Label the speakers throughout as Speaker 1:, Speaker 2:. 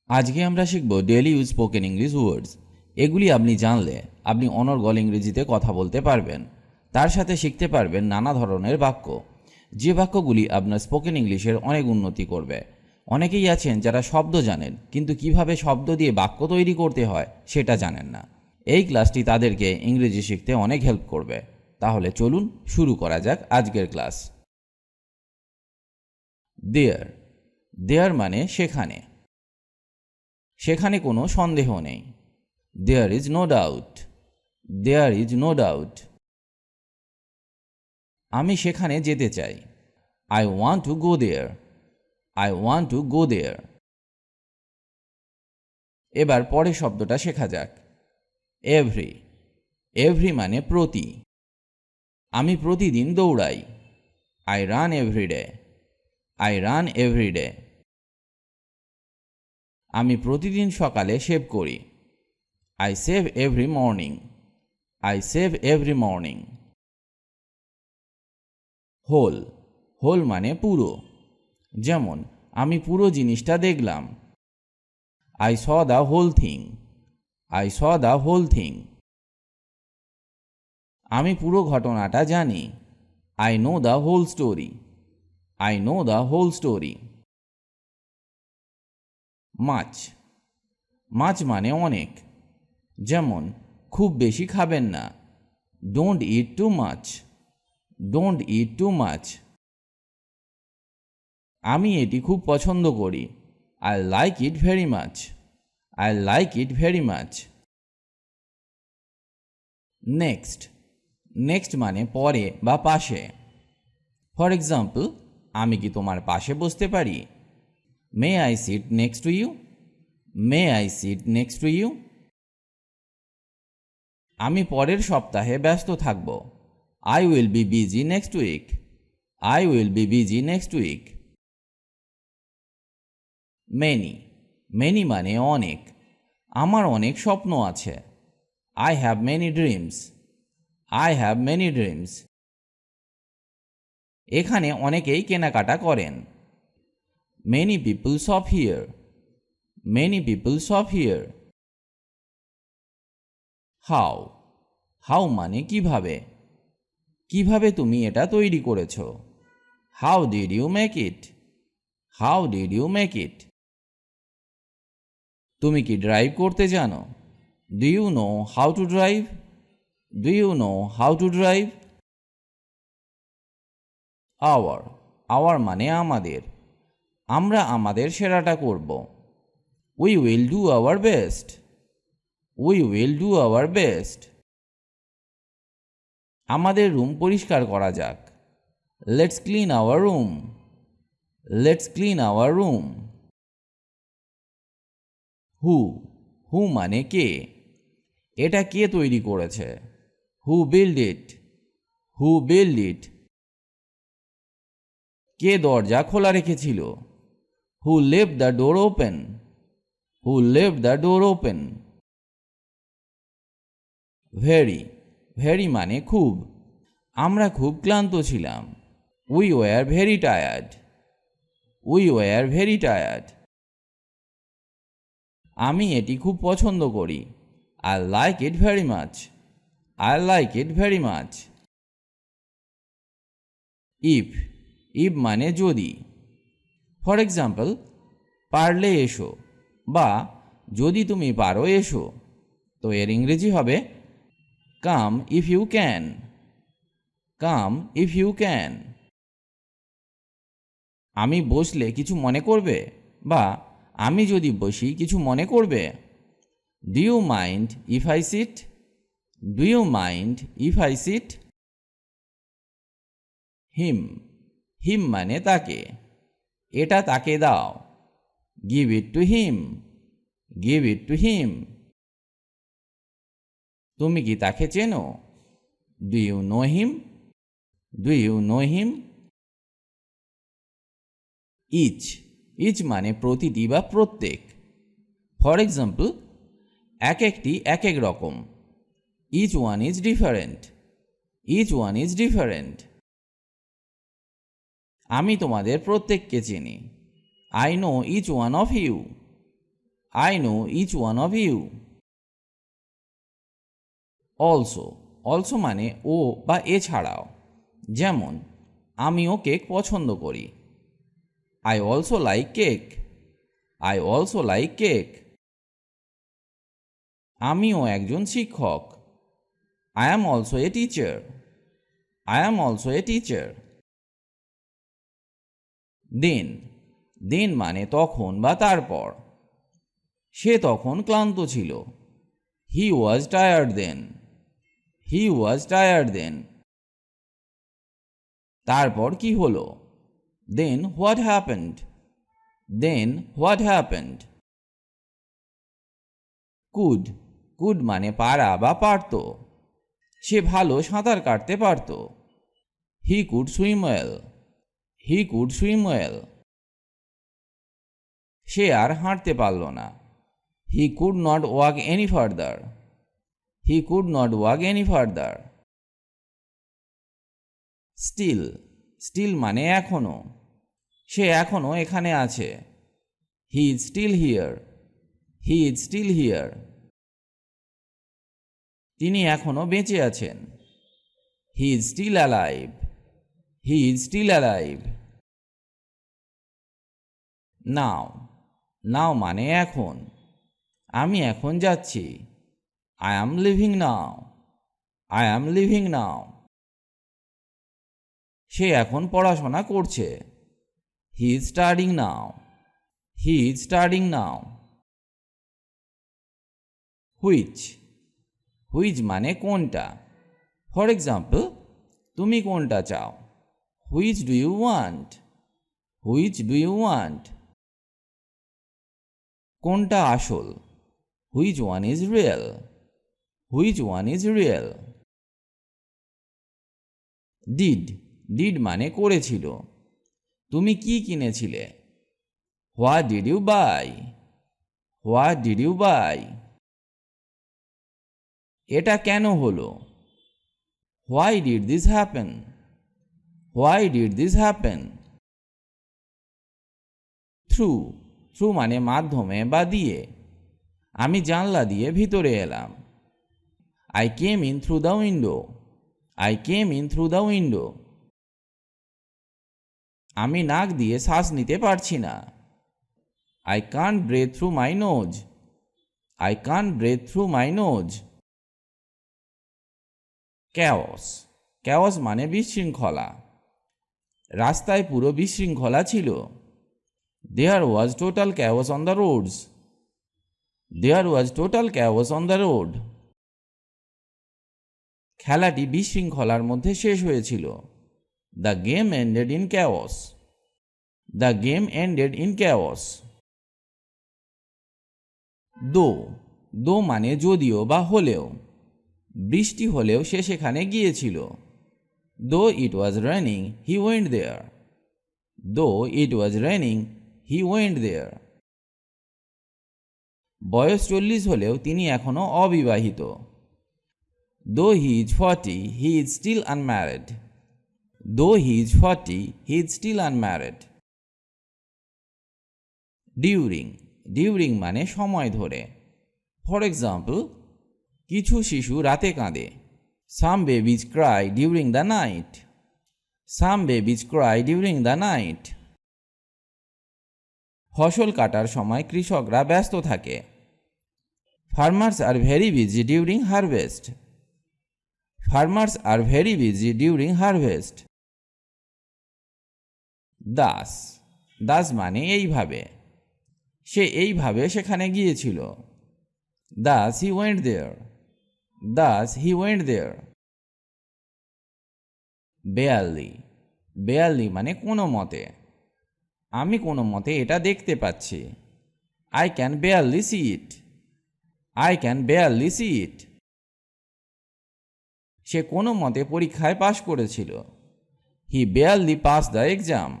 Speaker 1: আজকে আমরা শিখব ডেইলি ইউজ স্পোকেন ইংলিশ ওয়ার্ডস। এগুলি আপনি জানলে আপনি অনর্গল ইংরেজিতে কথা বলতে পারবেন। তার সাথে শিখতে পারবেন নানা ধরনের বাক্য, যে বাক্যগুলি আপনার স্পোকেন ইংলিশের অনেক উন্নতি করবে। অনেকেই আছেন যারা শব্দ জানেন, কিন্তু কিভাবে শব্দ দিয়ে বাক্য তৈরি করতে হয় সেটা জানেন না। এই ক্লাসটি তাদেরকে ইংরেজি শিখতে অনেক হেল্প করবে। তাহলে চলুন শুরু করা যাক আজকের ক্লাস। দেয়ার। দেয়ার মানে সেখানে। সেখানে কোনো সন্দেহ নেই। There is no doubt. There is no doubt. আমি সেখানে যেতে চাই। I want to go there. I want to go there. এবার পরের শব্দটা শেখা যাক। Every. Every মানে প্রতি। আমি প্রতিদিন দৌড়াই। I run every day. I run every day. আমি প্রতিদিন সকালে শেভ করি। I shave every morning. I shave every morning. Whole. Whole মানে পুরো। যেমন আমি পুরো জিনিসটা দেখলাম। I saw the whole thing. I saw the whole thing. আমি পুরো ঘটনাটা জানি। I know the whole story. I know the whole story. মাছ। মাছ মানে অনেক। যেমন খুব বেশি খাবেন না। Don't eat too much. Don't eat too much. আমি এটি খুব পছন্দ করি। I like it very much. I like it very much. Next. Next মানে পরে বা পাশে। ফর এক্সাম্পল, আমি কি তোমার পাশে বসতে পারি? May I sit next to you? May I sit next to you? আমি পরের সপ্তাহে ব্যস্ত থাকব। I will be busy next week. I will be busy next week. Many. Many মানে অনেক। আমার অনেক স্বপ্ন আছে। I have many dreams. I have many dreams. এখানে অনেকেই কেনাকাটা করেন। Many people shop here. Many people shop here. How. How মানে কিভাবে। কিভাবে তুমি এটা তৈরি করেছো? How did you make it? How did you make it? তুমি কি ড্রাইভ করতে জানো? Do you know how to drive? Do you know how to drive? Our. Our মানে আমাদের। আমরা আমাদের সেরাটা করব। We will do our best. We will do our best. আমাদের রুম পরিষ্কার করা যাক। Let's clean our room. Let's clean our room. Who. Who মানে কে। এটা কে তৈরি করেছে? Who built it? Who built it? কে দরজা খোলা রেখেছিল? Who left the door open? Who left the door open? Very. Very মানে খুব। আমরা খুব ক্লান্ত ছিলাম। We were very tired. We were very tired. আমি এটি খুব পছন্দ করি। I like it very much. I like it very much. If. If মানে যদি। ফর এক্সাম্পল, পারলে এসো বা যদি তুমি পারো এসো। তো এর ইংরেজি হবে Come if you can. Come if you can. আমি বসলে কিছু মনে করবে বা আমি যদি বসি কিছু মনে করবে? Do you mind if I sit? Do you mind if I sit? Him. Him মানে তাকে। এটা তাকে দাও। Give it to him. Give it to him. তুমি কি তাকে চেনো? Do you know him? Do you know him? Each. Each মানে প্রতিটি বা প্রত্যেক। ফর এক্সাম্পল, এক একটি এক এক রকম। Each one is different. Each one is different. আমি তোমাদের প্রত্যেককে চিনি। I know each one of you. I know each one of you. Also, also মানে ও বা এছাড়াও। যেমন আমিও কেক পছন্দ করি। I also like cake. I also like cake. আমিও একজন শিক্ষক। I am also a teacher. I am also a teacher. Then, then মানে তখন বা তারপর। সে তখন ক্লান্ত ছিল। He was tired then. He was tired then. তারপর কি হলো? Then what happened? Then what happened? Could, could মানে পারা বা পারত। সে ভালো সাঁতার কাটতে পারত। He could swim well. He could swim well. সে আর হাঁটতে পারল না। He could not walk any further. He could not walk any further. Still, still মানে এখনো। সে এখনো এখানে আছে। He is still here. He is still here. তিনি এখনো বেঁচে আছেন। He is still alive. He is still alive. Now, now মানে এখন। আমি এখন যাচ্ছি। I am leaving now. I am leaving now. সে এখন পড়াশোনা করছে। He is studying now. He is studying now. Which, which মানে কোনটা। ফর এক্সাম্পল, তুমি কোনটা চাও? Which do you want? Which do you want? কোনটা আসল? Which one is real? Which one is real? Did, did মানে করেছিল। তুমি কি কিনেছিলে? What did you buy? What did you buy? এটা কেন হলো? Why did this happen? Why did this happen? Through, through মানে মাধ্যমে বা দিয়ে। আমি জানলা দিয়ে ভিতরে এলাম। I came in through the window. I came in through the window. আমি নাক দিয়ে শ্বাস নিতে পারছি না। I can't breathe through my nose. I can't breathe through my nose. Chaos, chaos মানে বিশৃঙ্খলা। রাস্তায় পুরো বিশৃঙ্খলা ছিল। There was total chaos on the roads. There was total chaos on the road. খেলাটি বিশৃঙ্খলার মধ্যে শেষ হয়েছিল। The game ended in chaos. The game ended in chaos. Though, though মানে যদিও বা হলেও। বৃষ্টি হলেও সে সেখানে গিয়েছিল। Though it was raining, he went there. Though it was raining, he went there. বয়স 40 হলেও তিনি এখনো অবিবাহিত। Though he is 40, he is still unmarried. Though he is 40, he is still unmarried. During, during মানে সময় ধরে। ফর এক্সাম্পল, কিছু শিশু রাতে কাঁদে। Some babies cry during the night. Some babies cry during the night. ফসল কাটার সময় কৃষকরা ব্যস্ত থাকে। Farmers are very busy during harvest. Farmers are very busy during harvest. Thus, thus মানে এইভাবে। সে এইভাবে সেখানে গিয়েছিল। Thus he went there. Thus he went there. Barely, barely মানে কোনো মতে। আমি কোনো মতে এটা দেখতে পাচ্ছি। I can barely see it. I can barely see it. সে কোনো মতে পরীক্ষায় পাশ করেছিল। He barely passed the exam.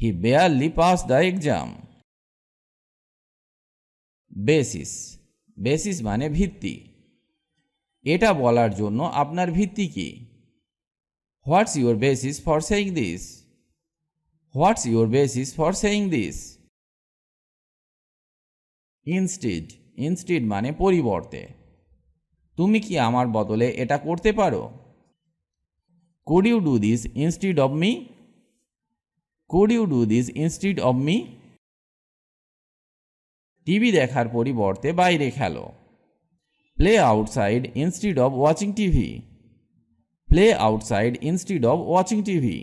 Speaker 1: He barely passed the exam. Basis, basis মানে ভিত্তি। এটা বলার জন্য আপনার ভিত্তি কি? What's your basis for saying this? What's your basis for saying this? Instead, instead মানে পরিবর্তে। তুমি কি আমার বদলে এটা করতে পারো? Could you do this instead of me? Could you do this instead of me? TV দেখার পরিবর্তে বাইরে খেলো। Play outside instead of watching TV. Play outside instead of watching TV.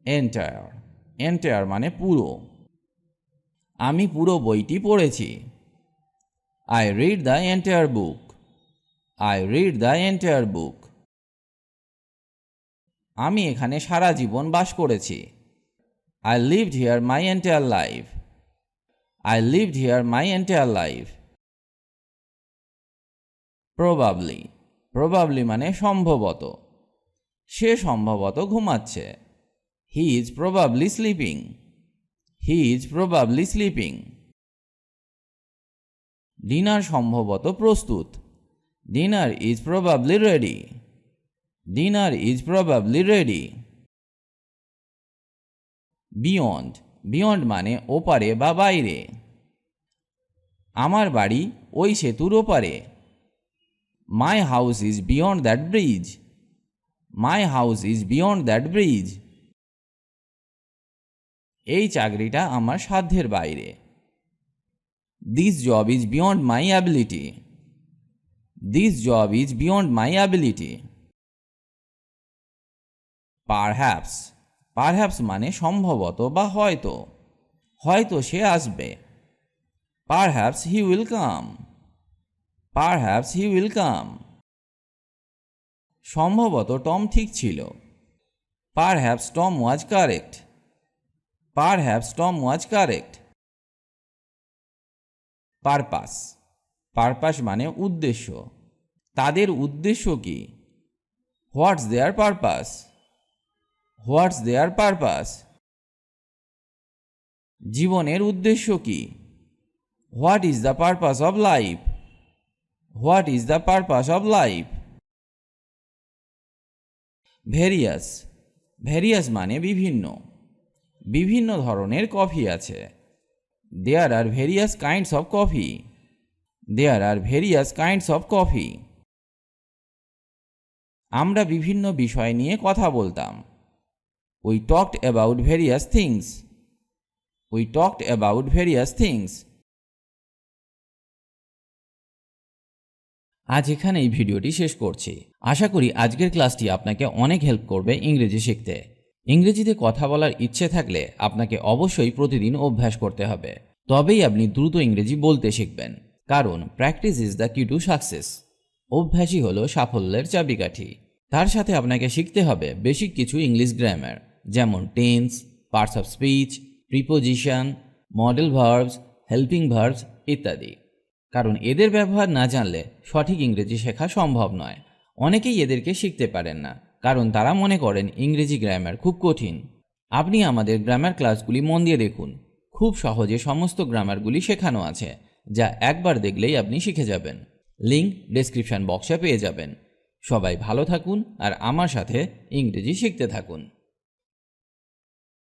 Speaker 1: Entire, entire মানে পুরো। আমি পুরো বইটি পড়েছি। I read the entire book. I read the entire book. আমি এখানে সারা জীবন বাস করেছি। I lived here my entire life. I lived here my entire life. Probably, probably মানে সম্ভবত। সে সম্ভবত ঘুমাচ্ছে। He is probably sleeping. He is probably sleeping. Dinner সম্ভবত প্রস্তুত। Dinner is probably ready. Dinner is probably ready. Beyond, beyond মানে ওপারে বা বাইরে। আমার বাড়ি ওই সেতুর ওপারে। My house is beyond that bridge. My house is beyond that bridge. এই চাকরিটা আমার সাধ্যের বাইরে। This job is beyond my ability. This job is beyond my ability. Perhaps, perhaps মানে সম্ভবত বা হয়তো। হয়তো সে আসবে। Perhaps he will come. Perhaps he will come. সম্ভবত টম ঠিক ছিল। Perhaps Tom was correct. Perhaps Tom was correct. Purpose, purpose মানে উদ্দেশ্য। তাদের উদ্দেশ্য কি? What's their purpose? What's their purpose? জীবনের উদ্দেশ্য কি? What is the purpose of life? What is the purpose of life? Various, various মানে বিভিন্ন। বিভিন্ন ধরনের কফি আছে। There are various kinds of coffee. There are various kinds of coffee. আমরা বিভিন্ন বিষয় নিয়ে কথা বলতাম। We talked about various things. We talked about various things. আজ এখানেই ভিডিওটি শেষ করছি। আশা করি আজকের ক্লাসটি আপনাকে অনেক হেল্প করবে ইংরেজি শিখতে। ইংরেজিতে কথা বলার ইচ্ছে থাকলে আপনাকে অবশ্যই প্রতিদিন অভ্যাস করতে হবে। তবেই আপনি দ্রুত ইংরেজি বলতে শিখবেন। কারণ প্র্যাকটিস ইজ দ্য কি টু সাকসেস। অভ্যাসই হলো সাফল্যের চাবিকাঠি। তার সাথে আপনাকে শিখতে হবে বেসিক কিছু ইংলিশ গ্রামার, যেমন tense, parts of speech, preposition, model verbs, helping verbs ইত্যাদি। কারণ এদের ব্যবহার না জানলে সঠিক ইংরেজি শেখা সম্ভব নয়। অনেকেই এদেরকে শিখতে পারেন না, কারণ তারা মনে করেন ইংরেজি গ্রামার খুব কঠিন। আপনি আমাদের গ্রামার ক্লাসগুলি মন দিয়ে দেখুন। খুব সহজে সমস্ত গ্রামারগুলি শেখানো আছে, যা একবার দেখলেই আপনি শিখে যাবেন। লিঙ্ক ডেসক্রিপশন বক্সে পেয়ে যাবেন। সবাই ভালো থাকুন আর আমার সাথে ইংরেজি শিখতে থাকুন।